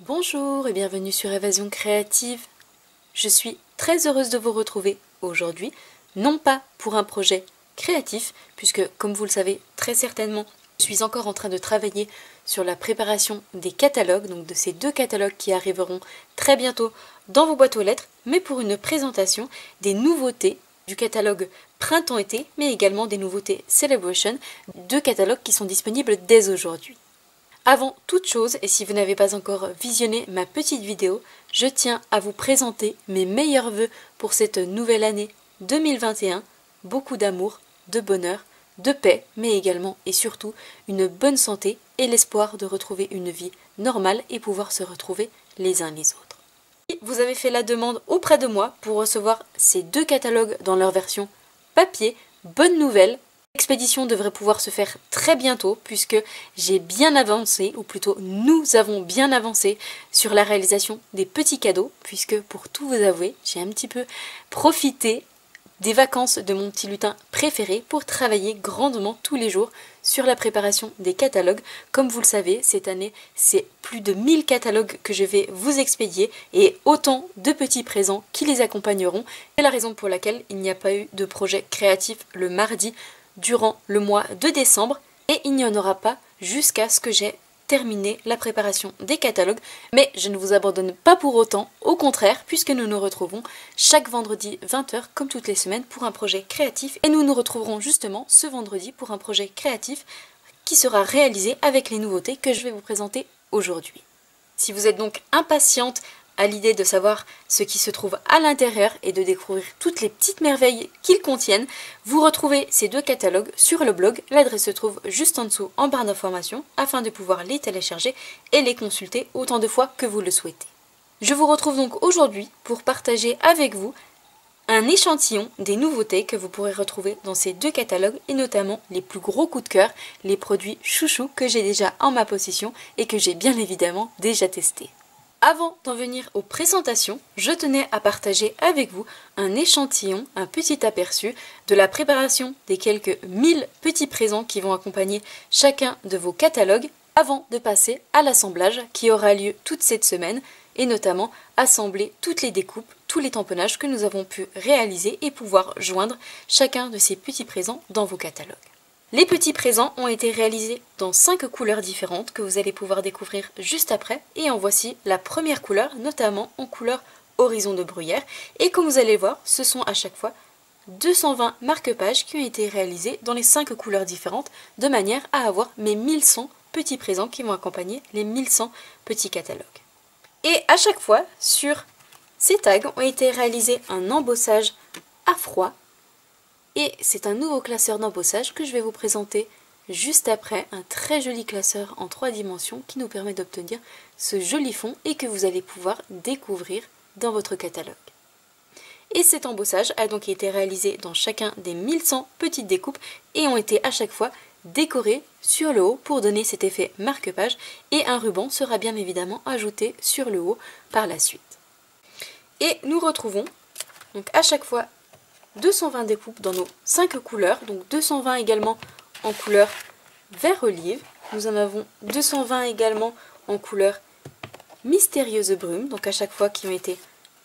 Bonjour et bienvenue sur Évasion Créative. Je suis très heureuse de vous retrouver aujourd'hui, non pas pour un projet créatif, puisque comme vous le savez très certainement, je suis encore en train de travailler sur la préparation des catalogues, donc de ces deux catalogues qui arriveront très bientôt dans vos boîtes aux lettres, mais pour une présentation des nouveautés du catalogue Printemps-été, mais également des nouveautés Celebration, deux catalogues qui sont disponibles dès aujourd'hui. Avant toute chose, et si vous n'avez pas encore visionné ma petite vidéo, je tiens à vous présenter mes meilleurs vœux pour cette nouvelle année 2021. Beaucoup d'amour, de bonheur, de paix, mais également et surtout une bonne santé et l'espoir de retrouver une vie normale et pouvoir se retrouver les uns les autres. Vous avez fait la demande auprès de moi pour recevoir ces deux catalogues dans leur version papier. Bonne nouvelle! L'expédition devrait pouvoir se faire très bientôt puisque j'ai bien avancé, ou plutôt nous avons bien avancé sur la réalisation des petits cadeaux, puisque pour tout vous avouer, j'ai un petit peu profité des vacances de mon petit lutin préféré pour travailler grandement tous les jours sur la préparation des catalogues. Comme vous le savez, cette année, c'est plus de 1000 catalogues que je vais vous expédier et autant de petits présents qui les accompagneront. C'est la raison pour laquelle il n'y a pas eu de projet créatif le mardi durant le mois de décembre et il n'y en aura pas jusqu'à ce que j'ai terminé la préparation des catalogues, mais je ne vous abandonne pas pour autant, au contraire, puisque nous nous retrouvons chaque vendredi 20 h comme toutes les semaines pour un projet créatif et nous nous retrouverons justement ce vendredi pour un projet créatif qui sera réalisé avec les nouveautés que je vais vous présenter aujourd'hui. Si vous êtes donc impatiente à l'idée de savoir ce qui se trouve à l'intérieur et de découvrir toutes les petites merveilles qu'ils contiennent, vous retrouvez ces deux catalogues sur le blog. L'adresse se trouve juste en dessous en barre d'informations afin de pouvoir les télécharger et les consulter autant de fois que vous le souhaitez. Je vous retrouve donc aujourd'hui pour partager avec vous un échantillon des nouveautés que vous pourrez retrouver dans ces deux catalogues et notamment les plus gros coups de cœur, les produits chouchous que j'ai déjà en ma possession et que j'ai bien évidemment déjà testés. Avant d'en venir aux présentations, je tenais à partager avec vous un échantillon, un petit aperçu de la préparation des quelques 1000 petits présents qui vont accompagner chacun de vos catalogues avant de passer à l'assemblage qui aura lieu toute cette semaine et notamment assembler toutes les découpes, tous les tamponnages que nous avons pu réaliser et pouvoir joindre chacun de ces petits présents dans vos catalogues. Les petits présents ont été réalisés dans 5 couleurs différentes que vous allez pouvoir découvrir juste après et en voici la première couleur, notamment en couleur horizon de bruyère et comme vous allez voir, ce sont à chaque fois 220 marque-pages qui ont été réalisés dans les 5 couleurs différentes de manière à avoir mes 1100 petits présents qui vont accompagner les 1100 petits catalogues. Et à chaque fois, sur ces tags ont été réalisés un embossage à froid. Et c'est un nouveau classeur d'embossage que je vais vous présenter juste après, un très joli classeur en 3 dimensions qui nous permet d'obtenir ce joli fond et que vous allez pouvoir découvrir dans votre catalogue. Et cet embossage a donc été réalisé dans chacun des 1100 petites découpes et ont été à chaque fois décorés sur le haut pour donner cet effet marque-page et un ruban sera bien évidemment ajouté sur le haut par la suite. Et nous retrouvons donc à chaque fois 220 découpes dans nos 5 couleurs, donc 220 également en couleur vert olive. Nous en avons 220 également en couleur mystérieuse brume, donc à chaque fois qui ont été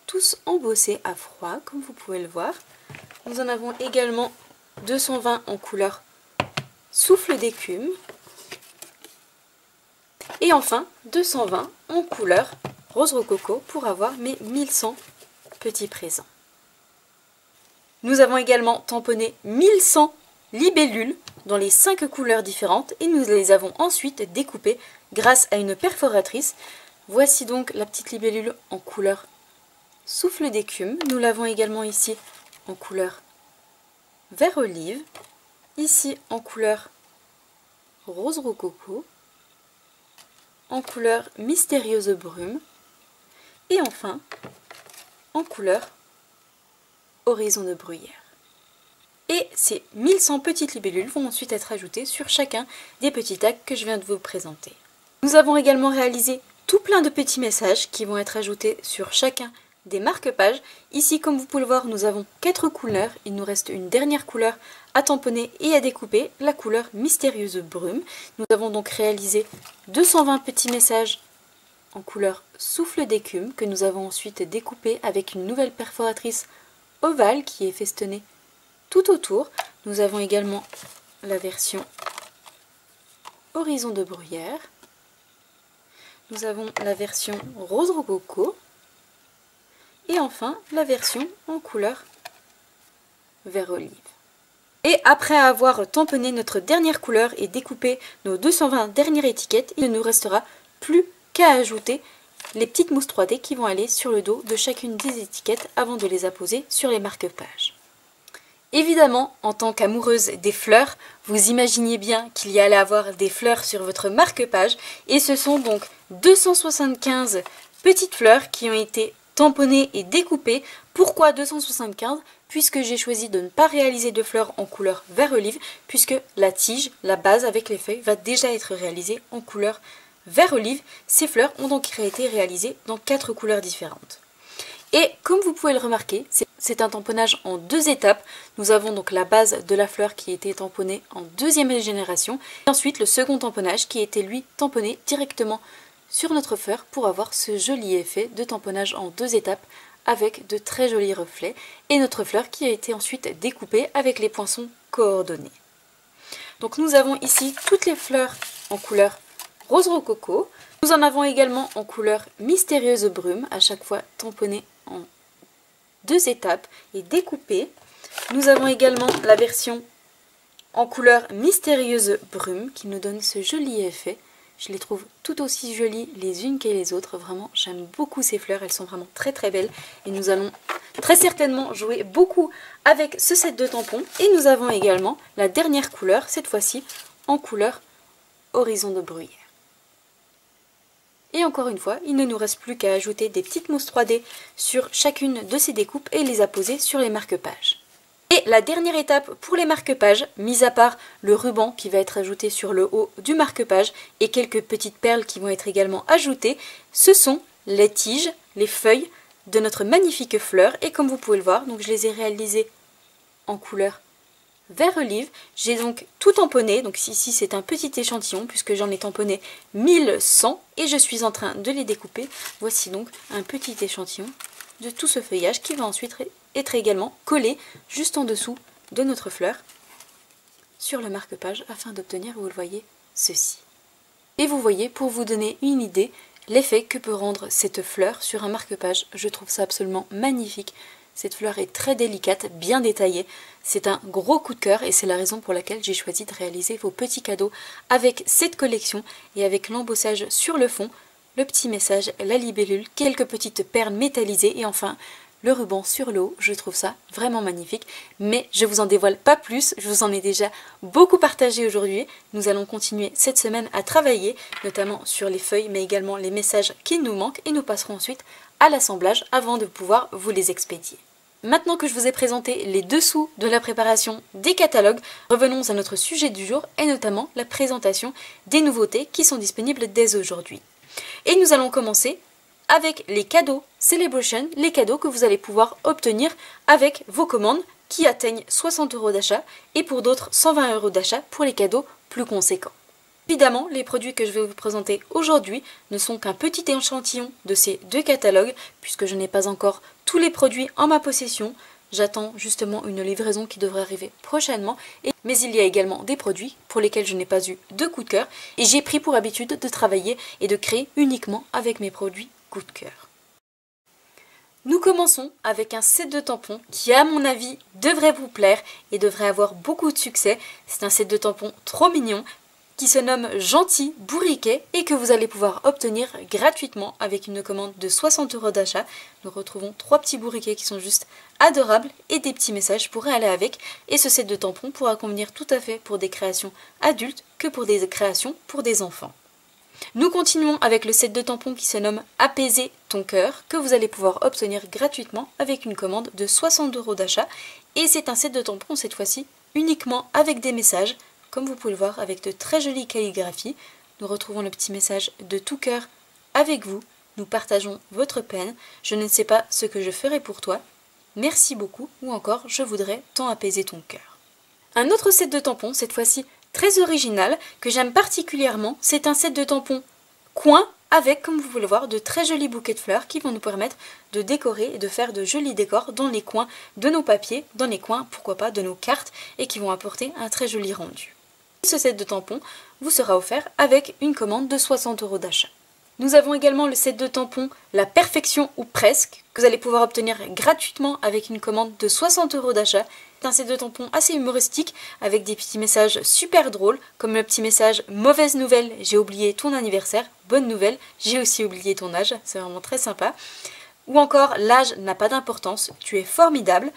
tous embossés à froid, comme vous pouvez le voir. Nous en avons également 220 en couleur souffle d'écume. Et enfin 220 en couleur rose rococo pour avoir mes 1100 petits présents. Nous avons également tamponné 1100 libellules dans les 5 couleurs différentes et nous les avons ensuite découpées grâce à une perforatrice. Voici donc la petite libellule en couleur souffle d'écume. Nous l'avons également ici en couleur vert olive, ici en couleur rose rococo, en couleur mystérieuse brume et enfin en couleur horizon de bruyère. Et ces 1100 petites libellules vont ensuite être ajoutées sur chacun des petits tags que je viens de vous présenter. Nous avons également réalisé tout plein de petits messages qui vont être ajoutés sur chacun des marque-pages. Ici, comme vous pouvez le voir, nous avons 4 couleurs. Il nous reste une dernière couleur à tamponner et à découper, la couleur mystérieuse brume. Nous avons donc réalisé 220 petits messages en couleur souffle d'écume que nous avons ensuite découpé avec une nouvelle perforatrice ovale qui est festonnée tout autour. Nous avons également la version horizon de bruyère. Nous avons la version rose rococo. Et enfin la version en couleur vert olive. Et après avoir tamponné notre dernière couleur et découpé nos 220 dernières étiquettes, il ne nous restera plus qu'à ajouter les petites mousses 3D qui vont aller sur le dos de chacune des étiquettes avant de les apposer sur les marque-pages. Évidemment, en tant qu'amoureuse des fleurs, vous imaginiez bien qu'il y allait avoir des fleurs sur votre marque-page, et ce sont donc 275 petites fleurs qui ont été tamponnées et découpées. Pourquoi 275 ? Puisque j'ai choisi de ne pas réaliser de fleurs en couleur vert olive, puisque la tige, la base avec les feuilles, va déjà être réalisée en couleur vert olive. Ces fleurs ont donc été réalisées dans 4 couleurs différentes. Et comme vous pouvez le remarquer, c'est un tamponnage en 2 étapes. Nous avons donc la base de la fleur qui était tamponnée en 2e génération, et ensuite le second tamponnage qui était lui tamponné directement sur notre fleur pour avoir ce joli effet de tamponnage en 2 étapes avec de très jolis reflets, et notre fleur qui a été ensuite découpée avec les poinçons coordonnés. Donc nous avons ici toutes les fleurs en couleur rose rococo. Nous en avons également en couleur mystérieuse brume, à chaque fois tamponnées en 2 étapes et découpées. Nous avons également la version en couleur mystérieuse brume qui nous donne ce joli effet. Je les trouve tout aussi jolies les unes que les autres. Vraiment, j'aime beaucoup ces fleurs. Elles sont vraiment très très belles. Et nous allons très certainement jouer beaucoup avec ce set de tampons. Et nous avons également la dernière couleur, cette fois-ci en couleur horizon de bruyère. Et encore une fois, il ne nous reste plus qu'à ajouter des petites mousses 3D sur chacune de ces découpes et les apposer sur les marque-pages. Et la dernière étape pour les marque-pages, mis à part le ruban qui va être ajouté sur le haut du marque-page et quelques petites perles qui vont être également ajoutées, ce sont les tiges, les feuilles de notre magnifique fleur. Et comme vous pouvez le voir, donc je les ai réalisées en couleur vert olive. J'ai donc tout tamponné, donc ici c'est un petit échantillon puisque j'en ai tamponné 1100 et je suis en train de les découper. Voici donc un petit échantillon de tout ce feuillage qui va ensuite être également collé juste en dessous de notre fleur sur le marque-page afin d'obtenir, vous le voyez, ceci. Et vous voyez, pour vous donner une idée, l'effet que peut rendre cette fleur sur un marque-page. Je trouve ça absolument magnifique. Cette fleur est très délicate, bien détaillée. C'est un gros coup de cœur et c'est la raison pour laquelle j'ai choisi de réaliser vos petits cadeaux avec cette collection et avec l'embossage sur le fond, le petit message, la libellule, quelques petites perles métallisées et enfin le ruban sur le haut. Je trouve ça vraiment magnifique, mais je vous en dévoile pas plus, je vous en ai déjà beaucoup partagé aujourd'hui. Nous allons continuer cette semaine à travailler, notamment sur les feuilles, mais également les messages qui nous manquent et nous passerons ensuite à l'assemblage avant de pouvoir vous les expédier. Maintenant que je vous ai présenté les dessous de la préparation des catalogues, revenons à notre sujet du jour et notamment la présentation des nouveautés qui sont disponibles dès aujourd'hui. Et nous allons commencer avec les cadeaux Celebration, les cadeaux que vous allez pouvoir obtenir avec vos commandes qui atteignent 60 € d'achat et pour d'autres 120 € d'achat pour les cadeaux plus conséquents. Évidemment, les produits que je vais vous présenter aujourd'hui ne sont qu'un petit échantillon de ces 2 catalogues puisque je n'ai pas encore tous les produits en ma possession. J'attends justement une livraison qui devrait arriver prochainement. Mais il y a également des produits pour lesquels je n'ai pas eu de coup de cœur et j'ai pris pour habitude de travailler et de créer uniquement avec mes produits coup de cœur. Nous commençons avec un set de tampons qui à mon avis devrait vous plaire et devrait avoir beaucoup de succès. C'est un set de tampons trop mignon qui se nomme Gentil Bourriquet et que vous allez pouvoir obtenir gratuitement avec une commande de 60 € d'achat. Nous retrouvons 3 petits bourriquets qui sont juste adorables et des petits messages pourraient aller avec. Et ce set de tampons pourra convenir tout à fait pour des créations adultes que pour des créations pour des enfants. Nous continuons avec le set de tampons qui se nomme Apaiser ton cœur que vous allez pouvoir obtenir gratuitement avec une commande de 60 € d'achat. Et c'est un set de tampons cette fois-ci uniquement avec des messages. Comme vous pouvez le voir, avec de très jolies calligraphies, nous retrouvons le petit message de tout cœur avec vous. Nous partageons votre peine. Je ne sais pas ce que je ferai pour toi. Merci beaucoup. Ou encore, je voudrais tant apaiser ton cœur. Un autre set de tampons, cette fois-ci très original, que j'aime particulièrement, c'est un set de tampons coin avec, comme vous pouvez le voir, de très jolis bouquets de fleurs qui vont nous permettre de décorer et de faire de jolis décors dans les coins de nos papiers, dans les coins, pourquoi pas, de nos cartes, et qui vont apporter un très joli rendu. Ce set de tampons vous sera offert avec une commande de 60 € d'achat. Nous avons également le set de tampons La Perfection ou Presque, que vous allez pouvoir obtenir gratuitement avec une commande de 60 € d'achat. C'est un set de tampons assez humoristique avec des petits messages super drôles, comme le petit message « Mauvaise nouvelle, j'ai oublié ton anniversaire »,« Bonne nouvelle, j'ai aussi oublié ton âge », c'est vraiment très sympa. Ou encore « L'âge n'a pas d'importance, tu es formidable,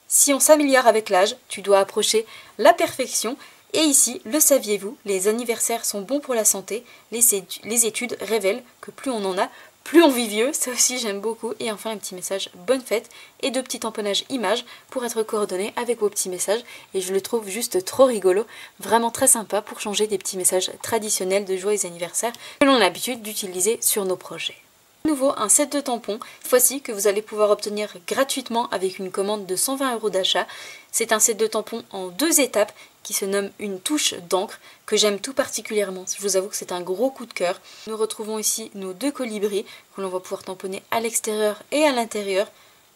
si on s'améliore avec l'âge, tu dois approcher la perfection ». Et ici, le saviez-vous, les anniversaires sont bons pour la santé, les études révèlent que plus on en a, plus on vit vieux, ça aussi j'aime beaucoup. Et enfin un petit message bonne fête et deux petits tamponnages images pour être coordonnés avec vos petits messages. Et je le trouve juste trop rigolo, vraiment très sympa pour changer des petits messages traditionnels de joyeux anniversaire que l'on a l'habitude d'utiliser sur nos projets. De nouveau un set de tampons, cette fois-ci que vous allez pouvoir obtenir gratuitement avec une commande de 120 € d'achat. C'est un set de tampons en 2 étapes qui se nomme une touche d'encre que j'aime tout particulièrement. Je vous avoue que c'est un gros coup de cœur. Nous retrouvons ici nos 2 colibris que l'on va pouvoir tamponner à l'extérieur et à l'intérieur,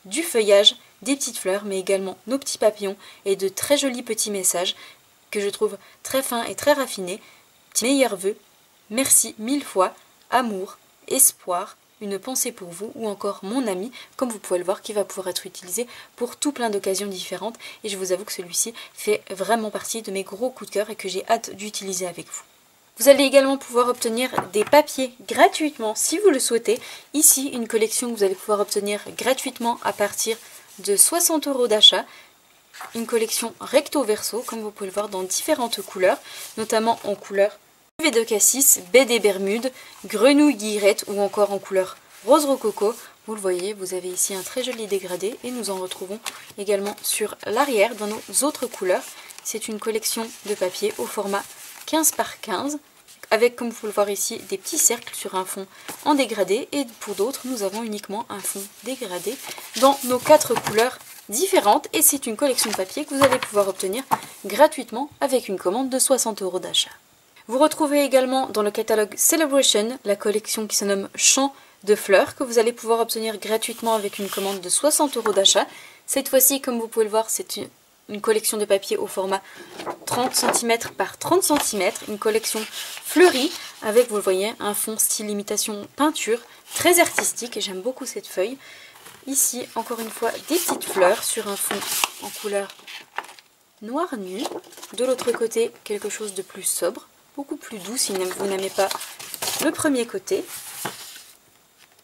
du feuillage, des petites fleurs mais également nos petits papillons et de très jolis petits messages que je trouve très fins et très raffinés. Meilleurs vœux, merci 1000 fois, amour, espoir, une pensée pour vous ou encore mon ami, comme vous pouvez le voir, qui va pouvoir être utilisé pour tout plein d'occasions différentes. Et je vous avoue que celui-ci fait vraiment partie de mes gros coups de cœur et que j'ai hâte d'utiliser avec vous. Vous allez également pouvoir obtenir des papiers gratuitement si vous le souhaitez. Ici, une collection que vous allez pouvoir obtenir gratuitement à partir de 60 € d'achat. Une collection recto verso, comme vous pouvez le voir, dans différentes couleurs, notamment en couleur UV de cassis, baie des Bermudes, grenouille guillerette ou encore en couleur rose rococo. Vous le voyez, vous avez ici un très joli dégradé et nous en retrouvons également sur l'arrière dans nos autres couleurs. C'est une collection de papier au format 15 par 15 avec, comme vous pouvez le voir ici, des petits cercles sur un fond en dégradé et pour d'autres, nous avons uniquement un fond dégradé dans nos 4 couleurs différentes et c'est une collection de papier que vous allez pouvoir obtenir gratuitement avec une commande de 60 € d'achat. Vous retrouvez également dans le catalogue Celebration la collection qui se nomme Champs de fleurs que vous allez pouvoir obtenir gratuitement avec une commande de 60 € d'achat. Cette fois-ci, comme vous pouvez le voir, c'est une collection de papier au format 30 cm par 30 cm, une collection fleurie avec, vous le voyez, un fond style imitation peinture, très artistique et j'aime beaucoup cette feuille. Ici, encore une fois, des petites fleurs sur un fond en couleur noir nu. De l'autre côté, quelque chose de plus sobre, beaucoup plus doux si vous n'aimez pas le premier côté.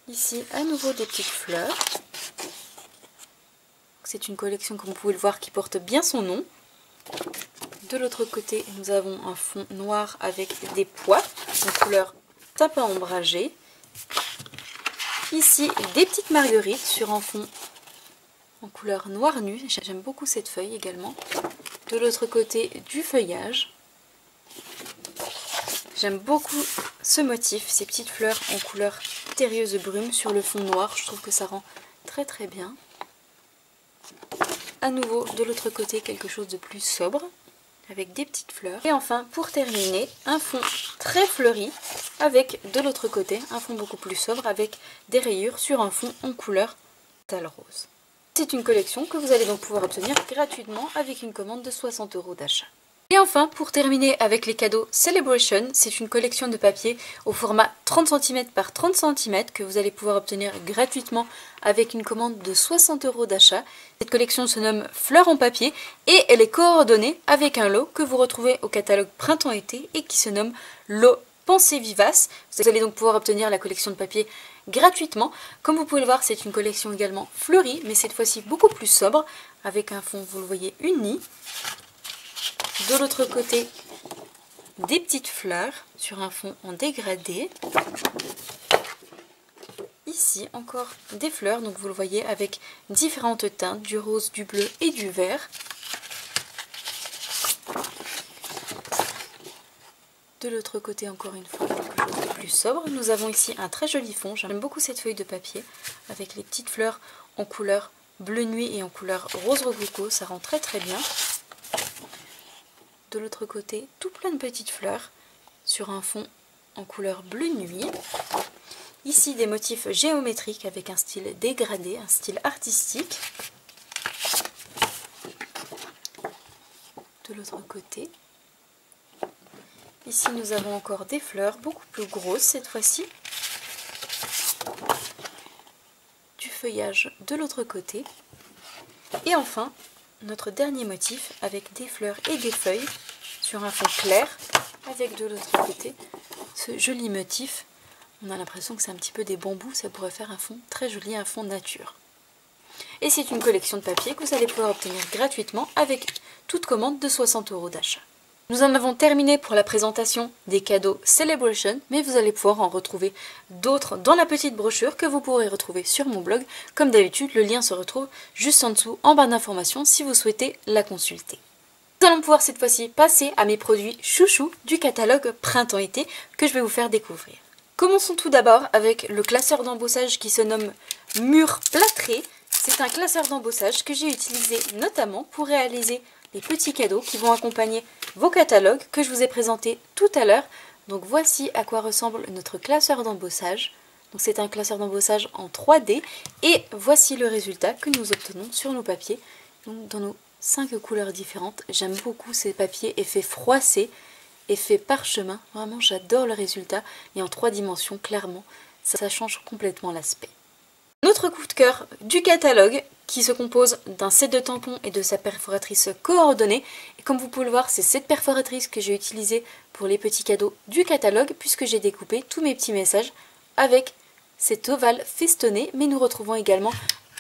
Ici, à nouveau des petites fleurs. C'est une collection, comme vous pouvez le voir, qui porte bien son nom. De l'autre côté, nous avons un fond noir avec des pois en couleur sapin ombragé. Ici, des petites marguerites sur un fond en couleur noir nu. J'aime beaucoup cette feuille également. De l'autre côté, du feuillage. J'aime beaucoup ce motif, ces petites fleurs en couleur mystérieuse brume sur le fond noir. Je trouve que ça rend très très bien. À nouveau, de l'autre côté, quelque chose de plus sobre, avec des petites fleurs. Et enfin, pour terminer, un fond très fleuri, avec de l'autre côté, un fond beaucoup plus sobre, avec des rayures sur un fond en couleur pétale rose. C'est une collection que vous allez donc pouvoir obtenir gratuitement avec une commande de 60 € d'achat. Et enfin, pour terminer avec les cadeaux Celebration, c'est une collection de papier au format 30 cm par 30 cm que vous allez pouvoir obtenir gratuitement avec une commande de 60 € d'achat. Cette collection se nomme Fleurs en papier et elle est coordonnée avec un lot que vous retrouvez au catalogue Printemps-été et qui se nomme Lot Pensée Vivace. Vous allez donc pouvoir obtenir la collection de papier gratuitement. Comme vous pouvez le voir, c'est une collection également fleurie, mais cette fois-ci beaucoup plus sobre, avec un fond, vous le voyez, uni. De l'autre côté, des petites fleurs sur un fond en dégradé. Ici, encore des fleurs, donc vous le voyez, avec différentes teintes, du rose, du bleu et du vert. De l'autre côté, encore une fois, quelque chose de plus sobre. Nous avons ici un très joli fond. J'aime beaucoup cette feuille de papier, avec les petites fleurs en couleur bleu nuit et en couleur rose rococo. Ça rend très très bien. De l'autre côté, tout plein de petites fleurs sur un fond en couleur bleu nuit. Ici des motifs géométriques avec un style dégradé, un style artistique. De l'autre côté. Ici nous avons encore des fleurs beaucoup plus grosses cette fois-ci. Du feuillage de l'autre côté. Et enfin, notre dernier motif avec des fleurs et des feuilles sur un fond clair avec de l'autre côté ce joli motif. On a l'impression que c'est un petit peu des bambous, ça pourrait faire un fond très joli, un fond nature. Et c'est une collection de papier que vous allez pouvoir obtenir gratuitement avec toute commande de 60 € d'achat. Nous en avons terminé pour la présentation des cadeaux Celebration, mais vous allez pouvoir en retrouver d'autres dans la petite brochure que vous pourrez retrouver sur mon blog. Comme d'habitude, le lien se retrouve juste en dessous en barre d'informations si vous souhaitez la consulter. Nous allons pouvoir cette fois-ci passer à mes produits chouchous du catalogue printemps-été que je vais vous faire découvrir. Commençons tout d'abord avec le classeur d'embossage qui se nomme Mur Plâtré. C'est un classeur d'embossage que j'ai utilisé notamment pour réaliser les petits cadeaux qui vont accompagner vos catalogues que je vous ai présentés tout à l'heure. Donc voici à quoi ressemble notre classeur d'embossage. Donc c'est un classeur d'embossage en 3D et voici le résultat que nous obtenons sur nos papiers. Donc dans nos 5 couleurs différentes. J'aime beaucoup ces papiers effet froissé, effet parchemin. Vraiment j'adore le résultat et en 3 dimensions clairement. Ça change complètement l'aspect. Notre coup de cœur du catalogue qui se compose d'un set de tampons et de sa perforatrice coordonnée. Et comme vous pouvez le voir, c'est cette perforatrice que j'ai utilisée pour les petits cadeaux du catalogue puisque j'ai découpé tous mes petits messages avec cet ovale festonné. Mais nous retrouvons également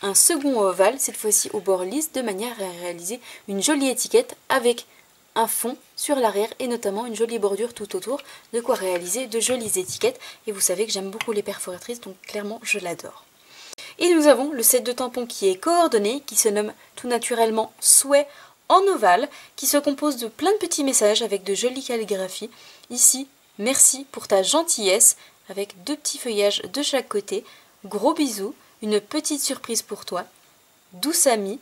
un second ovale, cette fois-ci au bord lisse, de manière à réaliser une jolie étiquette avec un fond sur l'arrière et notamment une jolie bordure tout autour, de quoi réaliser de jolies étiquettes. Et vous savez que j'aime beaucoup les perforatrices, donc clairement je l'adore. Et nous avons le set de tampons qui est coordonné, qui se nomme tout naturellement Souhait en ovale, qui se compose de plein de petits messages avec de jolies calligraphies. Ici, merci pour ta gentillesse, avec 2 petits feuillages de chaque côté, gros bisous, une petite surprise pour toi, douce amie,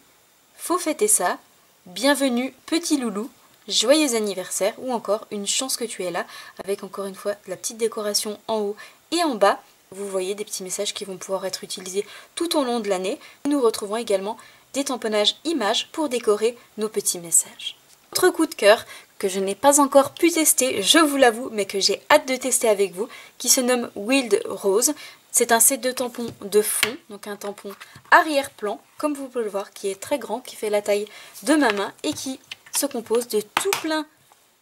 faut fêter ça, bienvenue petit loulou, joyeux anniversaire ou encore une chance que tu es là, avec encore une fois de la petite décoration en haut et en bas. Vous voyez des petits messages qui vont pouvoir être utilisés tout au long de l'année. Nous retrouvons également des tamponnages images pour décorer nos petits messages. Autre coup de cœur que je n'ai pas encore pu tester, je vous l'avoue, mais que j'ai hâte de tester avec vous, qui se nomme Wild Rose. C'est un set de tampons de fond, donc un tampon arrière-plan, comme vous pouvez le voir, qui est très grand, qui fait la taille de ma main et qui se compose de tout plein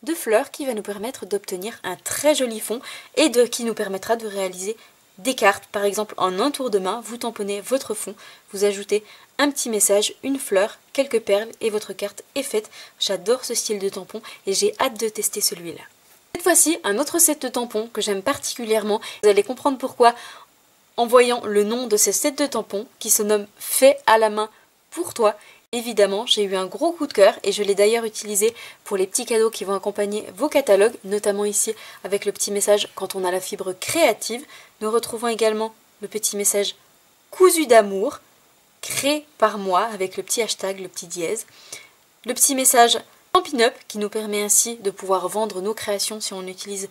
de fleurs qui va nous permettre d'obtenir un très joli fond et qui nous permettra de réaliser des cartes. Par exemple, en un tour de main, vous tamponnez votre fond, vous ajoutez un petit message, une fleur, quelques perles et votre carte est faite. J'adore ce style de tampon et j'ai hâte de tester celui-là. Cette fois-ci, un autre set de tampons que j'aime particulièrement. Vous allez comprendre pourquoi en voyant le nom de ce set de tampons qui se nomme Fait à la main pour toi. Évidemment, j'ai eu un gros coup de cœur et je l'ai d'ailleurs utilisé pour les petits cadeaux qui vont accompagner vos catalogues, notamment ici avec le petit message quand on a la fibre créative. Nous retrouvons également le petit message cousu d'amour, créé par moi avec le petit hashtag, le petit dièse. Le petit message Stampin' Up qui nous permet ainsi de pouvoir vendre nos créations si on utilise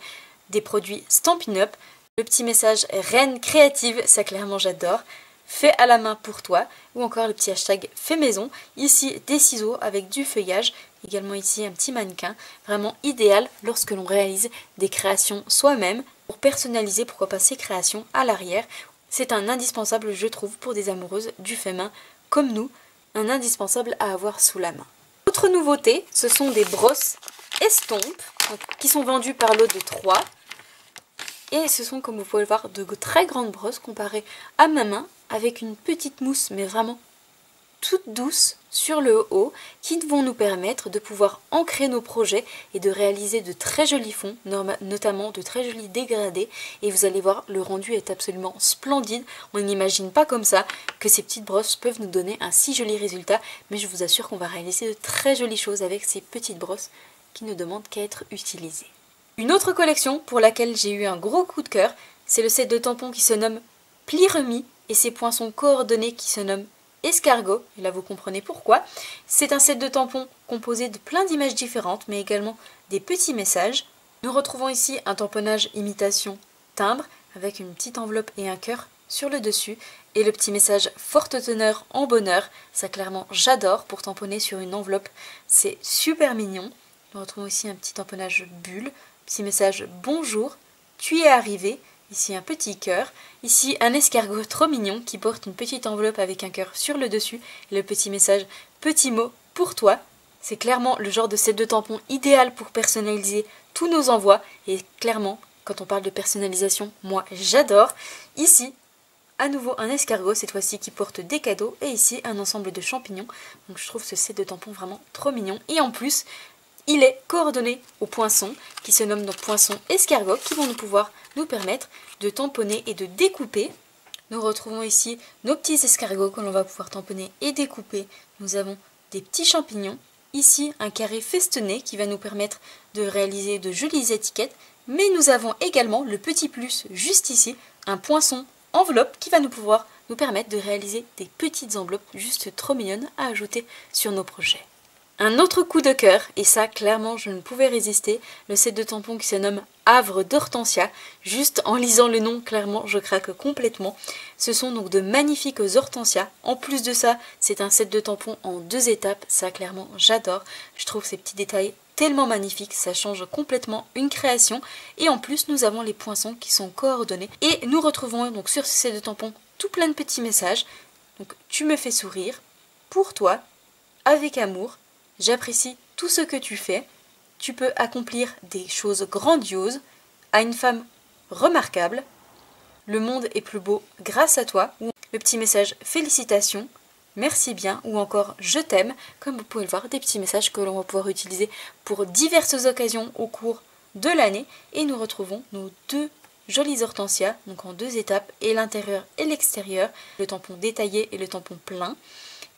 des produits Stampin' Up. Le petit message Reine créative, ça clairement j'adore. Fait à la main pour toi, ou encore le petit hashtag fait maison. Ici des ciseaux avec du feuillage, également ici un petit mannequin, vraiment idéal lorsque l'on réalise des créations soi-même pour personnaliser pourquoi pas ces créations à l'arrière. C'est un indispensable je trouve pour des amoureuses du fait main comme nous, un indispensable à avoir sous la main. Autre nouveauté, ce sont des brosses estampes qui sont vendues par lot de 3. Et ce sont, comme vous pouvez le voir, de très grandes brosses comparées à ma main, avec une petite mousse, mais vraiment toute douce sur le haut, qui vont nous permettre de pouvoir ancrer nos projets et de réaliser de très jolis fonds, notamment de très jolis dégradés. Et vous allez voir, le rendu est absolument splendide. On n'imagine pas comme ça que ces petites brosses peuvent nous donner un si joli résultat, mais je vous assure qu'on va réaliser de très jolies choses avec ces petites brosses qui ne demandent qu'à être utilisées. Une autre collection pour laquelle j'ai eu un gros coup de cœur, c'est le set de tampons qui se nomme Pli Remis et ses poinçons coordonnés qui se nomment Escargot, et là vous comprenez pourquoi. C'est un set de tampons composé de plein d'images différentes mais également des petits messages. Nous retrouvons ici un tamponnage imitation timbre avec une petite enveloppe et un cœur sur le dessus. Et le petit message forte teneur en bonheur, ça clairement j'adore pour tamponner sur une enveloppe, c'est super mignon. On retrouve aussi un petit tamponnage bulle, petit message bonjour, tu es arrivé, ici un petit cœur, ici un escargot trop mignon qui porte une petite enveloppe avec un cœur sur le dessus, et le petit message petit mot pour toi. C'est clairement le genre de set de tampons idéal pour personnaliser tous nos envois, et clairement quand on parle de personnalisation, moi j'adore. Ici à nouveau un escargot, cette fois-ci qui porte des cadeaux, et ici un ensemble de champignons. Donc je trouve ce set de tampons vraiment trop mignon. Et en plus, il est coordonné aux poinçons, qui se nomment donc poinçons escargots, qui vont pouvoir nous permettre de tamponner et de découper. Nous retrouvons ici nos petits escargots que l'on va pouvoir tamponner et découper. Nous avons des petits champignons. Ici, un carré festonné qui va nous permettre de réaliser de jolies étiquettes. Mais nous avons également le petit plus juste ici, un poinçon enveloppe qui va nous permettre de réaliser des petites enveloppes juste trop mignonnes à ajouter sur nos projets. Un autre coup de cœur, et ça clairement je ne pouvais résister, le set de tampons qui se nomme Havre d'Hortensia. Juste en lisant le nom, clairement je craque complètement. Ce sont donc de magnifiques hortensias. En plus de ça, c'est un set de tampons en 2 étapes, ça clairement j'adore. Je trouve ces petits détails tellement magnifiques, ça change complètement une création. Et en plus nous avons les poinçons qui sont coordonnés. Et nous retrouvons donc sur ce set de tampons tout plein de petits messages. Donc tu me fais sourire, pour toi, avec amour. J'apprécie tout ce que tu fais. Tu peux accomplir des choses grandioses à une femme remarquable. Le monde est plus beau grâce à toi. Ou le petit message félicitations, merci bien ou encore je t'aime. Comme vous pouvez le voir, des petits messages que l'on va pouvoir utiliser pour diverses occasions au cours de l'année. Et nous retrouvons nos 2 jolies hortensias, donc en 2 étapes, et l'intérieur et l'extérieur, le tampon détaillé et le tampon plein.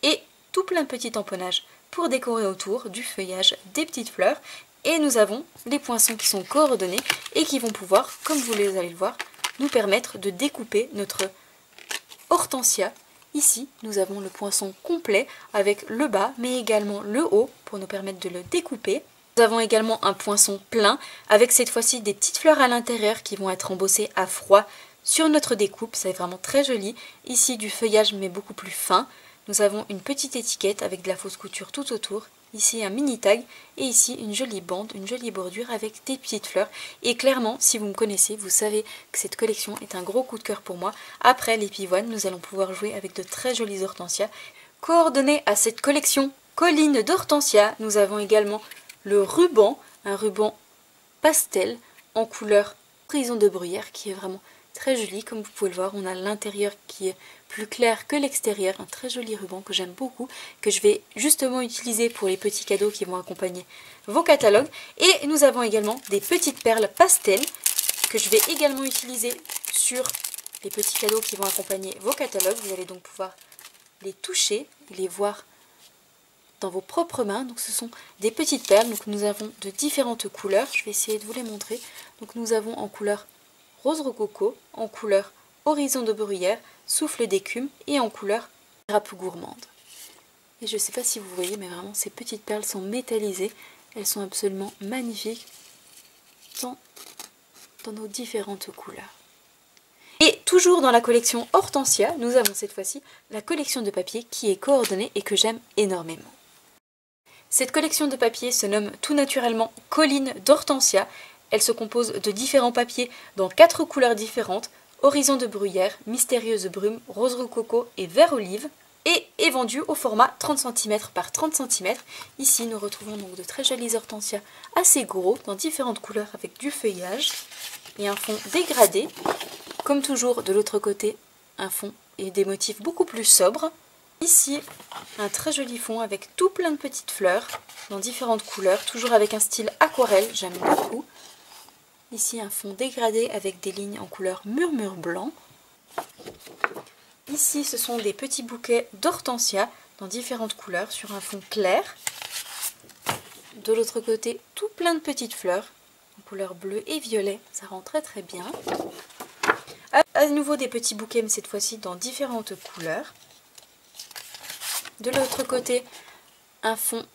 Et tout plein de petits tamponnages pour décorer autour du feuillage des petites fleurs. Et nous avons les poinçons qui sont coordonnés et qui vont pouvoir, comme vous allez le voir, nous permettre de découper notre hortensia. Ici, nous avons le poinçon complet avec le bas, mais également le haut pour nous permettre de le découper. Nous avons également un poinçon plein avec cette fois-ci des petites fleurs à l'intérieur qui vont être embossées à froid sur notre découpe. C'est vraiment très joli. Ici, du feuillage mais beaucoup plus fin. Nous avons une petite étiquette avec de la fausse couture tout autour. Ici un mini tag et ici une jolie bande, une jolie bordure avec des petites fleurs. Et clairement, si vous me connaissez, vous savez que cette collection est un gros coup de cœur pour moi. Après les pivoines, nous allons pouvoir jouer avec de très jolies hortensias. Coordonnées à cette collection colline d'hortensias, nous avons également le ruban, un ruban pastel en couleur prison de bruyère qui est vraiment très joli. Comme vous pouvez le voir, on a l'intérieur qui est plus clair que l'extérieur, un très joli ruban que j'aime beaucoup, que je vais justement utiliser pour les petits cadeaux qui vont accompagner vos catalogues. Et nous avons également des petites perles pastel que je vais également utiliser sur les petits cadeaux qui vont accompagner vos catalogues. Vous allez donc pouvoir les toucher, les voir dans vos propres mains. Donc ce sont des petites perles, donc nous avons de différentes couleurs, je vais essayer de vous les montrer. Donc nous avons en couleur rose rococo, en couleur horizon de bruyère, souffle d'écume et en couleur grappe gourmande. Et je ne sais pas si vous voyez, mais vraiment ces petites perles sont métallisées, elles sont absolument magnifiques dans nos différentes couleurs. Et toujours dans la collection Hortensia, nous avons cette fois-ci la collection de papier qui est coordonnée et que j'aime énormément. Cette collection de papier se nomme tout naturellement Colline d'Hortensia. Elle se compose de différents papiers dans 4 couleurs différentes, horizon de bruyère, mystérieuse brume, rose rococo et vert olive, et est vendue au format 30 cm par 30 cm. Ici, nous retrouvons donc de très jolis hortensias assez gros, dans différentes couleurs avec du feuillage, et un fond dégradé. Comme toujours, de l'autre côté, un fond et des motifs beaucoup plus sobres. Ici, un très joli fond avec tout plein de petites fleurs, dans différentes couleurs, toujours avec un style aquarelle, j'aime beaucoup. Ici, un fond dégradé avec des lignes en couleur murmure blanc. Ici, ce sont des petits bouquets d'hortensias dans différentes couleurs sur un fond clair. De l'autre côté, tout plein de petites fleurs en couleur bleue et violet. Ça rend très très bien. À nouveau des petits bouquets, mais cette fois-ci dans différentes couleurs. De l'autre côté, un fond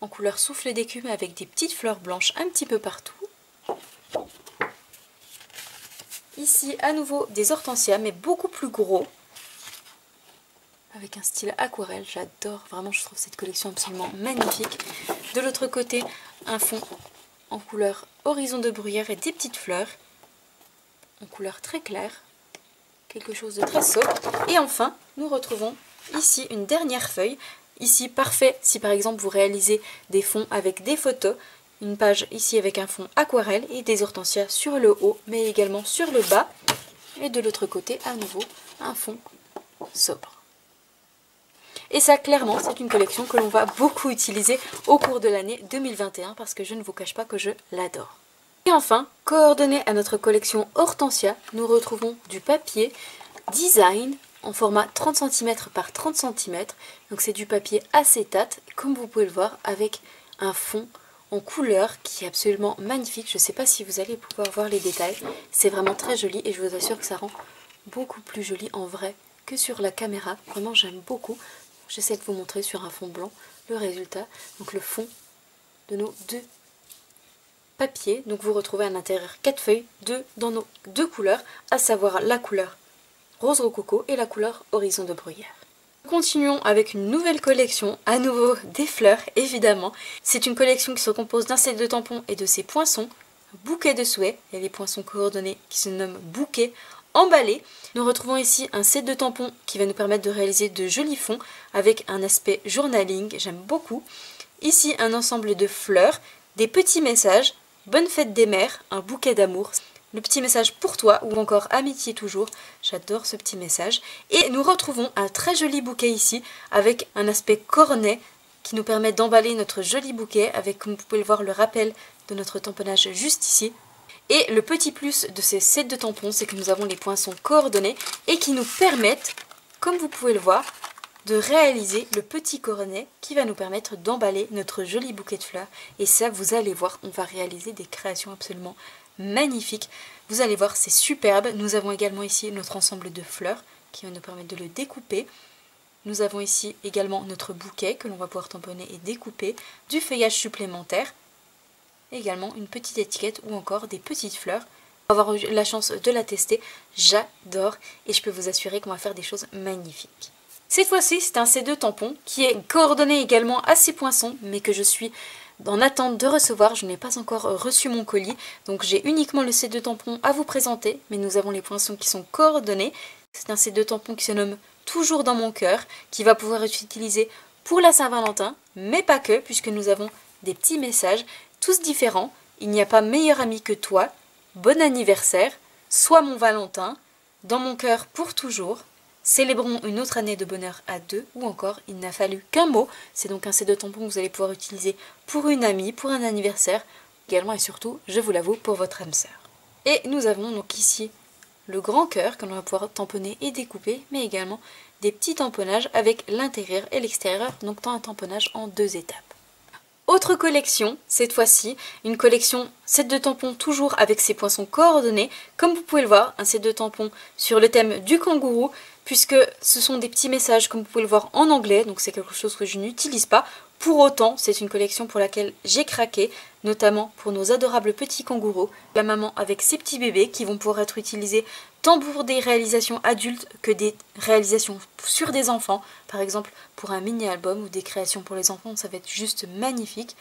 en couleur souffle d'écume avec des petites fleurs blanches un petit peu partout. Ici, à nouveau, des hortensias, mais beaucoup plus gros. Avec un style aquarelle, j'adore, vraiment je trouve cette collection absolument magnifique. De l'autre côté, un fond en couleur horizon de bruyère et des petites fleurs. En couleur très claire, quelque chose de très sobre. Et enfin, nous retrouvons ici une dernière feuille. Ici, parfait si par exemple vous réalisez des fonds avec des photos. Une page ici avec un fond aquarelle et des hortensias sur le haut, mais également sur le bas. Et de l'autre côté, à nouveau, un fond sobre. Et ça, clairement, c'est une collection que l'on va beaucoup utiliser au cours de l'année 2021 parce que je ne vous cache pas que je l'adore. Et enfin, coordonné à notre collection Hortensia, nous retrouvons du papier design en format 30 cm par 30 cm. Donc c'est du papier acétate, comme vous pouvez le voir, avec un fond en couleur qui est absolument magnifique. Je ne sais pas si vous allez pouvoir voir les détails. C'est vraiment très joli et je vous assure que ça rend beaucoup plus joli en vrai que sur la caméra. Vraiment, j'aime beaucoup. J'essaie de vous montrer sur un fond blanc le résultat. Donc le fond de nos deux papiers. Donc vous retrouvez à l'intérieur 4 feuilles dans nos deux couleurs, à savoir la couleur rose rococo et la couleur horizon de bruyère. Continuons avec une nouvelle collection, à nouveau des fleurs évidemment. C'est une collection qui se compose d'un set de tampons et de ses poinçons, bouquet de souhaits, et les poinçons coordonnés qui se nomment bouquet emballé. Nous retrouvons ici un set de tampons qui va nous permettre de réaliser de jolis fonds avec un aspect journaling, j'aime beaucoup. Ici un ensemble de fleurs, des petits messages, bonne fête des mères, un bouquet d'amour, le petit message pour toi ou encore amitié toujours, j'adore ce petit message. Et nous retrouvons un très joli bouquet ici avec un aspect cornet qui nous permet d'emballer notre joli bouquet avec, comme vous pouvez le voir, le rappel de notre tamponnage juste ici. Et le petit plus de ces sets de tampons, c'est que nous avons les poinçons coordonnés et qui nous permettent, comme vous pouvez le voir, de réaliser le petit cornet qui va nous permettre d'emballer notre joli bouquet de fleurs. Et ça, vous allez voir, on va réaliser des créations absolument magnifiques. Vous allez voir, c'est superbe. Nous avons également ici notre ensemble de fleurs qui va nous permettre de le découper. Nous avons ici également notre bouquet que l'on va pouvoir tamponner et découper, du feuillage supplémentaire, également une petite étiquette ou encore des petites fleurs. Pour avoir eu la chance de la tester, j'adore et je peux vous assurer qu'on va faire des choses magnifiques. Cette fois-ci, c'est un C2 tampon qui est coordonné également à ces poinçons, mais que je suis en attente de recevoir. Je n'ai pas encore reçu mon colis, donc j'ai uniquement le C2 tampon à vous présenter, mais nous avons les poinçons qui sont coordonnés. C'est un C2 tampon qui se nomme Toujours dans mon cœur, qui va pouvoir être utilisé pour la Saint-Valentin, mais pas que, puisque nous avons des petits messages, tous différents. Il n'y a pas meilleur ami que toi, bon anniversaire, sois mon Valentin, dans mon cœur pour toujours, célébrons une autre année de bonheur à deux, ou encore il n'a fallu qu'un mot. C'est donc un set de tampons que vous allez pouvoir utiliser pour une amie, pour un anniversaire, également et surtout, je vous l'avoue, pour votre âme sœur. Et nous avons donc ici le grand cœur que l'on va pouvoir tamponner et découper, mais également des petits tamponnages avec l'intérieur et l'extérieur, donc un tamponnage en 2 étapes. Autre collection, cette fois-ci, une collection set de tampons toujours avec ses poinçons coordonnés. Comme vous pouvez le voir, un set de tampons sur le thème du kangourou, puisque ce sont des petits messages comme vous pouvez le voir en anglais, donc c'est quelque chose que je n'utilise pas. Pour autant, c'est une collection pour laquelle j'ai craqué, notamment pour nos adorables petits kangourous, la maman avec ses petits bébés qui vont pouvoir être utilisés tant pour des réalisations adultes que des réalisations sur des enfants, par exemple pour un mini-album ou des créations pour les enfants, ça va être juste magnifique.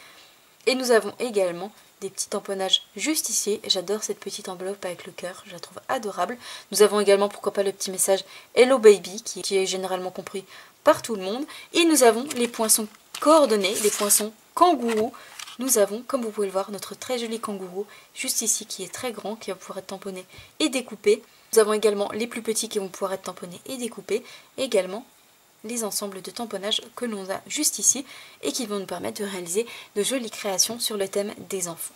Et nous avons également des petits tamponnages juste ici, j'adore cette petite enveloppe avec le cœur, je la trouve adorable. Nous avons également, pourquoi pas, le petit message Hello Baby qui est généralement compris par tout le monde. Et nous avons les poinçons coordonnés, les poinçons kangourou. Nous avons, comme vous pouvez le voir, notre très joli kangourou juste ici qui est très grand, qui va pouvoir être tamponné et découpé. Nous avons également les plus petits qui vont pouvoir être tamponnés et découpés, et également les ensembles de tamponnage que l'on a juste ici et qui vont nous permettre de réaliser de jolies créations sur le thème des enfants.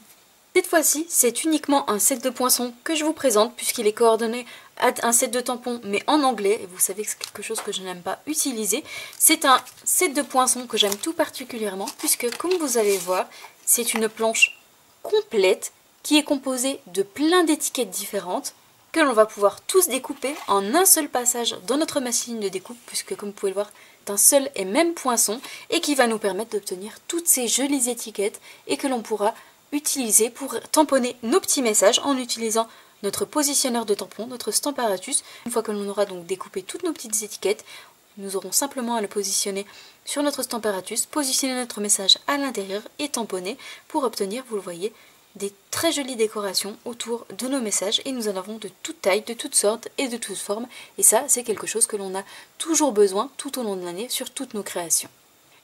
Cette fois-ci, c'est uniquement un set de poinçons que je vous présente puisqu'il est coordonné à un set de tampons mais en anglais, et vous savez que c'est quelque chose que je n'aime pas utiliser. C'est un set de poinçons que j'aime tout particulièrement puisque, comme vous allez voir, c'est une planche complète qui est composée de plein d'étiquettes différentes que l'on va pouvoir tous découper en un seul passage dans notre machine de découpe, puisque comme vous pouvez le voir, c'est un seul et même poinçon, et qui va nous permettre d'obtenir toutes ces jolies étiquettes, et que l'on pourra utiliser pour tamponner nos petits messages en utilisant notre positionneur de tampon, notre Stamparatus. Une fois que l'on aura donc découpé toutes nos petites étiquettes, nous aurons simplement à le positionner sur notre Stamparatus, positionner notre message à l'intérieur et tamponner pour obtenir, vous le voyez, des très jolies décorations autour de nos messages. Et nous en avons de toutes tailles, de toutes sortes et de toutes formes. Et ça, c'est quelque chose que l'on a toujours besoin tout au long de l'année sur toutes nos créations.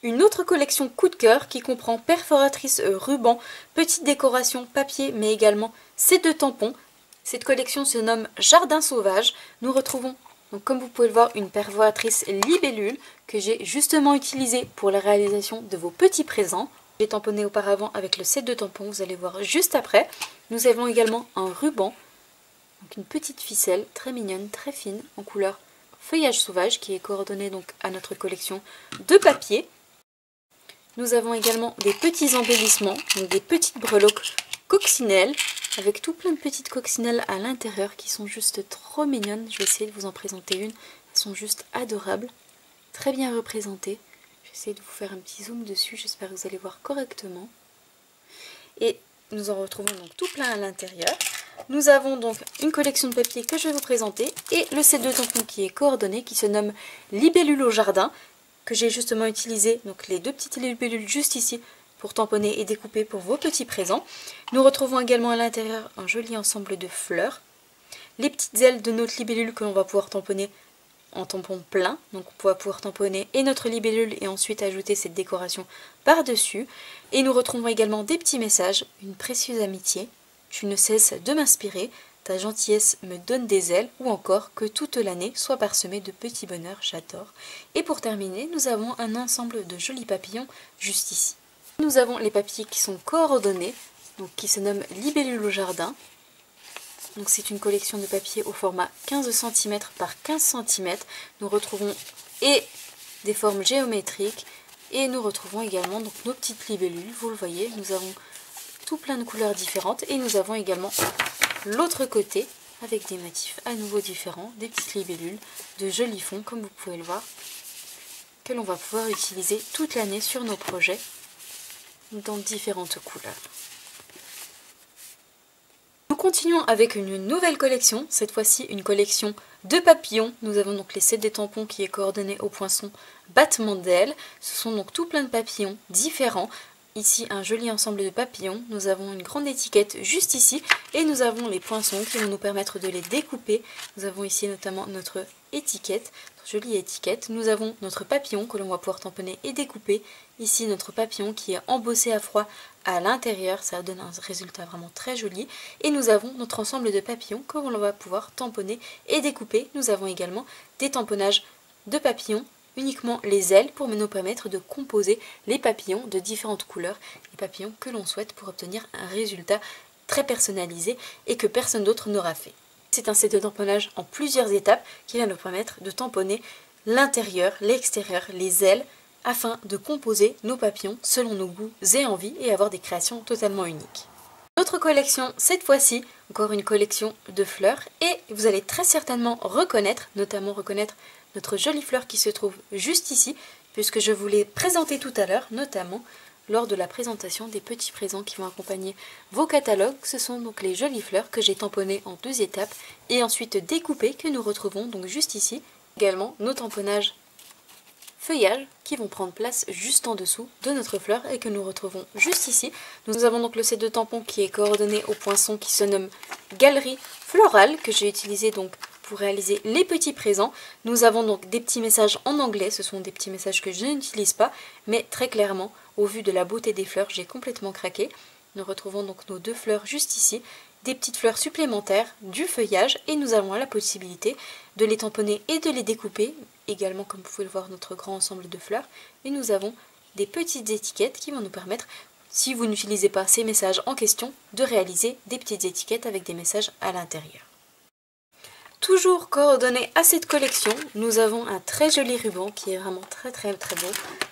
Une autre collection coup de cœur qui comprend perforatrice ruban, petite décoration papier mais également set de tampons. Cette collection se nomme Jardin Sauvage. Nous retrouvons, donc, comme vous pouvez le voir, une perforatrice libellule que j'ai justement utilisée pour la réalisation de vos petits présents. J'ai tamponné auparavant avec le set de tampons, vous allez voir juste après. Nous avons également un ruban, donc une petite ficelle très mignonne, très fine, en couleur feuillage sauvage qui est coordonnée donc à notre collection de papier. Nous avons également des petits embellissements, donc des petites breloques coccinelles, avec tout plein de petites coccinelles à l'intérieur qui sont juste trop mignonnes. Je vais essayer de vous en présenter une. Elles sont juste adorables, très bien représentées. Je vais essayer de vous faire un petit zoom dessus, j'espère que vous allez voir correctement. Et nous en retrouvons donc tout plein à l'intérieur. Nous avons donc une collection de papier que je vais vous présenter et le set de tampons qui est coordonné, qui se nomme Libellule au jardin, que j'ai justement utilisé, donc les deux petites libellules juste ici pour tamponner et découper pour vos petits présents. Nous retrouvons également à l'intérieur un joli ensemble de fleurs, les petites ailes de notre libellule que l'on va pouvoir tamponner en tampon plein, donc on va pouvoir tamponner et notre libellule et ensuite ajouter cette décoration par-dessus. Et nous retrouvons également des petits messages, une précieuse amitié, tu ne cesses de m'inspirer, ta gentillesse me donne des ailes, ou encore que toute l'année soit parsemée de petits bonheurs, j'adore. Et pour terminer, nous avons un ensemble de jolis papillons juste ici. Nous avons les papiers qui sont coordonnés, donc qui se nomment Libellule au jardin. Donc c'est une collection de papier au format 15 cm par 15 cm. Nous retrouvons et des formes géométriques et nous retrouvons également donc nos petites libellules. Vous le voyez, nous avons tout plein de couleurs différentes et nous avons également l'autre côté avec des motifs à nouveau différents, des petites libellules, de jolis fonds comme vous pouvez le voir, que l'on va pouvoir utiliser toute l'année sur nos projets dans différentes couleurs. Nous continuons avec une nouvelle collection, cette fois-ci une collection de papillons. Nous avons donc les sets des tampons qui est coordonné au poinçon battement d'ailes. Ce sont donc tout plein de papillons différents. Ici un joli ensemble de papillons, nous avons une grande étiquette juste ici et nous avons les poinçons qui vont nous permettre de les découper. Nous avons ici notamment notre étiquette, notre jolie étiquette. Nous avons notre papillon que l'on va pouvoir tamponner et découper. Ici notre papillon qui est embossé à froid à l'intérieur, ça donne un résultat vraiment très joli. Et nous avons notre ensemble de papillons que l'on va pouvoir tamponner et découper. Nous avons également des tamponnages de papillons, uniquement les ailes pour nous permettre de composer les papillons de différentes couleurs, les papillons que l'on souhaite pour obtenir un résultat très personnalisé et que personne d'autre n'aura fait. C'est un set de tamponnage en plusieurs étapes qui va nous permettre de tamponner l'intérieur, l'extérieur, les ailes afin de composer nos papillons selon nos goûts et envies et avoir des créations totalement uniques. Notre collection, cette fois-ci, encore une collection de fleurs et vous allez très certainement reconnaître, notamment reconnaître notre jolie fleur qui se trouve juste ici, puisque je vous l'ai présentée tout à l'heure, notamment lors de la présentation des petits présents qui vont accompagner vos catalogues. Ce sont donc les jolies fleurs que j'ai tamponnées en 2 étapes et ensuite découpées que nous retrouvons donc juste ici. Également nos tamponnages feuillages qui vont prendre place juste en dessous de notre fleur et que nous retrouvons juste ici. Nous avons donc le set de tampons qui est coordonné au poinçon qui se nomme Galerie Florale que j'ai utilisé donc pour réaliser les petits présents. Nous avons donc des petits messages en anglais, ce sont des petits messages que je n'utilise pas, mais très clairement, au vu de la beauté des fleurs, j'ai complètement craqué. Nous retrouvons donc nos 2 fleurs juste ici, des petites fleurs supplémentaires, du feuillage, et nous avons la possibilité de les tamponner et de les découper, également comme vous pouvez le voir notre grand ensemble de fleurs, et nous avons des petites étiquettes qui vont nous permettre, si vous n'utilisez pas ces messages en question, de réaliser des petites étiquettes avec des messages à l'intérieur. Toujours coordonné à cette collection, nous avons un très joli ruban qui est vraiment très beau.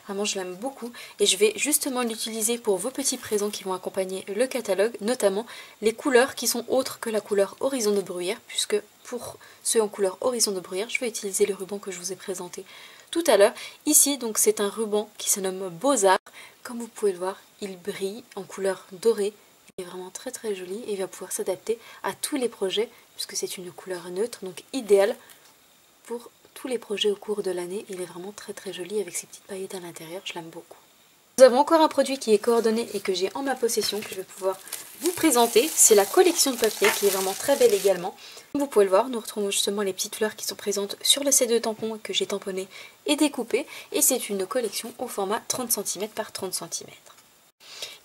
Vraiment je l'aime beaucoup et je vais justement l'utiliser pour vos petits présents qui vont accompagner le catalogue, notamment les couleurs qui sont autres que la couleur horizon de bruyère, puisque pour ceux en couleur horizon de bruyère, je vais utiliser le ruban que je vous ai présenté tout à l'heure. Ici donc c'est un ruban qui se nomme Beaux-Arts. Comme vous pouvez le voir, il brille en couleur dorée, Il est vraiment très très joli et il va pouvoir s'adapter à tous les projets puisque c'est une couleur neutre, donc idéale pour tous les projets au cours de l'année. Il est vraiment très très joli avec ses petites paillettes à l'intérieur, je l'aime beaucoup. Nous avons encore un produit qui est coordonné et que j'ai en ma possession que je vais pouvoir vous présenter. C'est la collection de papier qui est vraiment très belle également. Comme vous pouvez le voir, nous retrouvons justement les petites fleurs qui sont présentes sur le set de tampons que j'ai tamponné et découpé. Et c'est une collection au format 30 cm par 30 cm.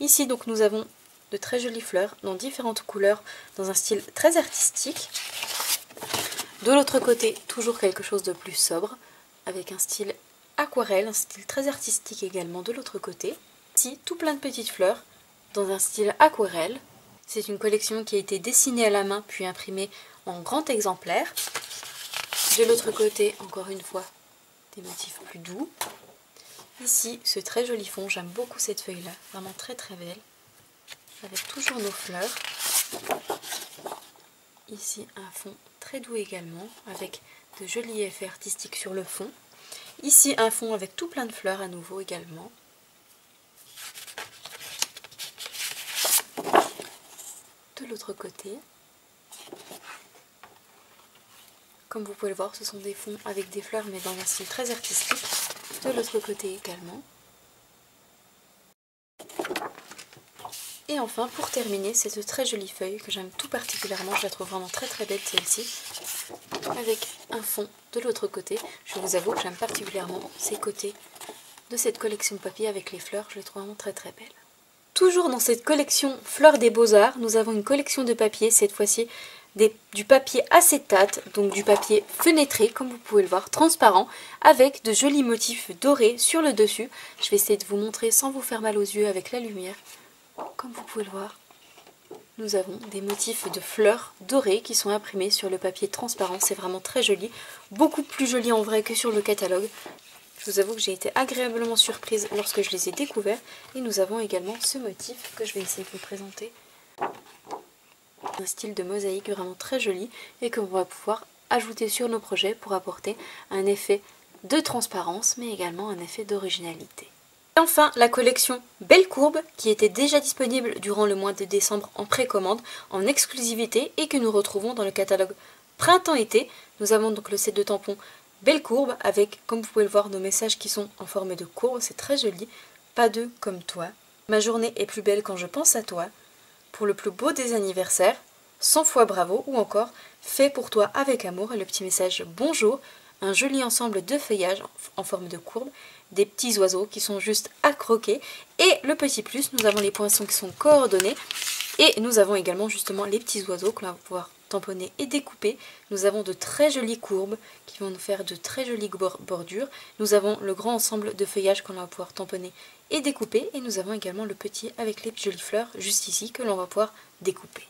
Ici donc nous avons de très jolies fleurs dans différentes couleurs, dans un style très artistique. De l'autre côté, toujours quelque chose de plus sobre, avec un style aquarelle, un style très artistique également de l'autre côté. Ici, tout plein de petites fleurs dans un style aquarelle. C'est une collection qui a été dessinée à la main puis imprimée en grand exemplaire. De l'autre côté, encore une fois, des motifs plus doux. Ici, ce très joli fond, j'aime beaucoup cette feuille-là, vraiment très très belle, avec toujours nos fleurs. Ici, un fond très doux également, avec de jolis effets artistiques sur le fond. Ici, un fond avec tout plein de fleurs à nouveau également. De l'autre côté, comme vous pouvez le voir, ce sont des fonds avec des fleurs mais dans un style très artistique. De l'autre côté également. Et enfin, pour terminer, cette très jolie feuille que j'aime tout particulièrement, je la trouve vraiment très très belle celle-ci, avec un fond de l'autre côté. Je vous avoue que j'aime particulièrement ces côtés de cette collection de papier avec les fleurs, je les trouve vraiment très très belles. Toujours dans cette collection Fleurs des Beaux-Arts, nous avons une collection de papier, cette fois-ci du papier acétate, donc du papier fenêtré, comme vous pouvez le voir, transparent, avec de jolis motifs dorés sur le dessus. Je vais essayer de vous montrer sans vous faire mal aux yeux avec la lumière. Comme vous pouvez le voir, nous avons des motifs de fleurs dorées qui sont imprimés sur le papier transparent. C'est vraiment très joli, beaucoup plus joli en vrai que sur le catalogue. Je vous avoue que j'ai été agréablement surprise lorsque je les ai découverts. Et nous avons également ce motif que je vais essayer de vous présenter. Un style de mosaïque vraiment très joli et qu'on va pouvoir ajouter sur nos projets pour apporter un effet de transparence mais également un effet d'originalité. Et enfin, la collection Belle Courbe qui était déjà disponible durant le mois de décembre en précommande, en exclusivité et que nous retrouvons dans le catalogue Printemps-été. Nous avons donc le set de tampons Belle Courbe avec, comme vous pouvez le voir, nos messages qui sont en forme de courbe, c'est très joli. Pas d'eux comme toi. Ma journée est plus belle quand je pense à toi. Pour le plus beau des anniversaires, 100 fois bravo ou encore fait pour toi avec amour et le petit message bonjour, un joli ensemble de feuillages en forme de courbe, des petits oiseaux qui sont juste à croquer et le petit plus, nous avons les poinçons qui sont coordonnés et nous avons également justement les petits oiseaux que l'on va pouvoir tamponner et découper. Nous avons de très jolies courbes qui vont nous faire de très jolies bordures. Nous avons le grand ensemble de feuillages qu'on va pouvoir tamponner et découper et nous avons également le petit avec les jolies fleurs juste ici que l'on va pouvoir découper.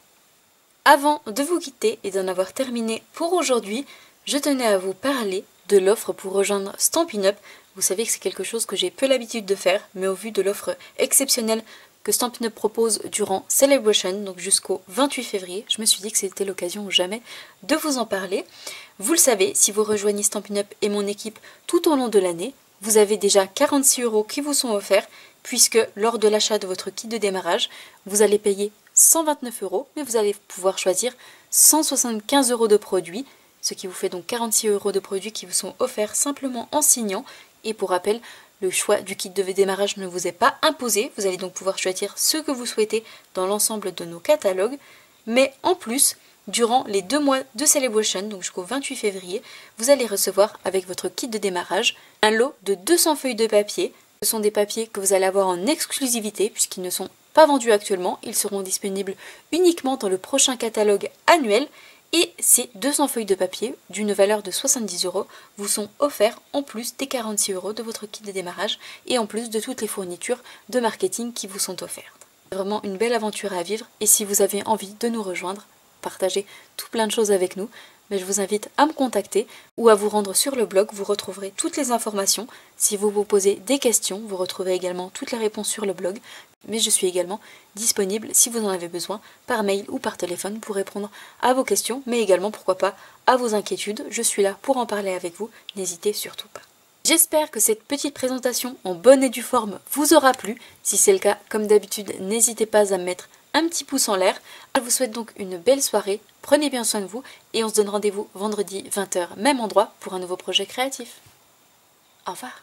Avant de vous quitter et d'en avoir terminé pour aujourd'hui, je tenais à vous parler de l'offre pour rejoindre Stampin' Up. Vous savez que c'est quelque chose que j'ai peu l'habitude de faire, mais au vu de l'offre exceptionnelle que Stampin' Up propose durant Celebration, donc jusqu'au 28 février, je me suis dit que c'était l'occasion ou jamais de vous en parler. Vous le savez, si vous rejoignez Stampin' Up et mon équipe tout au long de l'année, vous avez déjà 46 € qui vous sont offerts, puisque lors de l'achat de votre kit de démarrage, vous allez payer 129 €, mais vous allez pouvoir choisir 175 € de produits, ce qui vous fait donc 46 € de produits qui vous sont offerts simplement en signant. Et pour rappel, le choix du kit de démarrage ne vous est pas imposé, vous allez donc pouvoir choisir ce que vous souhaitez dans l'ensemble de nos catalogues, mais en plus, durant les 2 mois de Celebration, donc jusqu'au 28 février, vous allez recevoir avec votre kit de démarrage un lot de 200 feuilles de papier. Ce sont des papiers que vous allez avoir en exclusivité puisqu'ils ne sont pas vendus actuellement, ils seront disponibles uniquement dans le prochain catalogue annuel. Et ces 200 feuilles de papier d'une valeur de 70 € vous sont offerts en plus des 46 € de votre kit de démarrage et en plus de toutes les fournitures de marketing qui vous sont offertes. C'est vraiment une belle aventure à vivre et si vous avez envie de nous rejoindre, partager tout plein de choses avec nous, mais je vous invite à me contacter ou à vous rendre sur le blog, vous retrouverez toutes les informations. Si vous vous posez des questions, vous retrouverez également toutes les réponses sur le blog. Mais je suis également disponible si vous en avez besoin par mail ou par téléphone pour répondre à vos questions, mais également pourquoi pas à vos inquiétudes. Je suis là pour en parler avec vous, n'hésitez surtout pas. J'espère que cette petite présentation en bonne et due forme vous aura plu. Si c'est le cas, comme d'habitude, n'hésitez pas à me mettre un petit pouce en l'air. Je vous souhaite donc une belle soirée, prenez bien soin de vous et on se donne rendez-vous vendredi 20 h, même endroit pour un nouveau projet créatif. Au revoir.